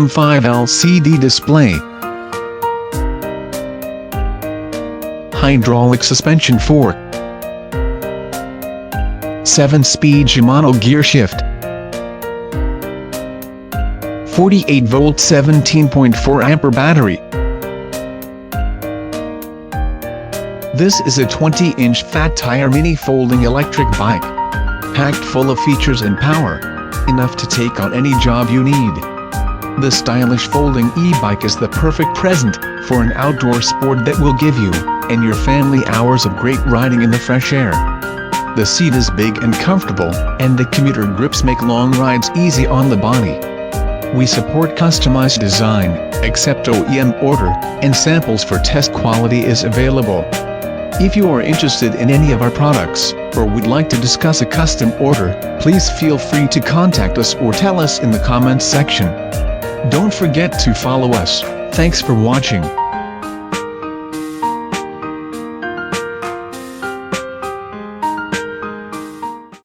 M5 LCD display. Hydraulic suspension fork. 7-speed Shimano gear shift. 48-volt 17.4 ampere battery. This is a 20-inch fat tire mini folding electric bike. Packed full of features and power. Enough to take on any job you need. The stylish folding e-bike is the perfect present for an outdoor sport that will give you and your family hours of great riding in the fresh air. The seat is big and comfortable, and the commuter grips make long rides easy on the body. We support customized design, accept OEM order, and samples for test quality is available. If you are interested in any of our products, or would like to discuss a custom order, please feel free to contact us or tell us in the comments section. Don't forget to follow us. Thanks for watching.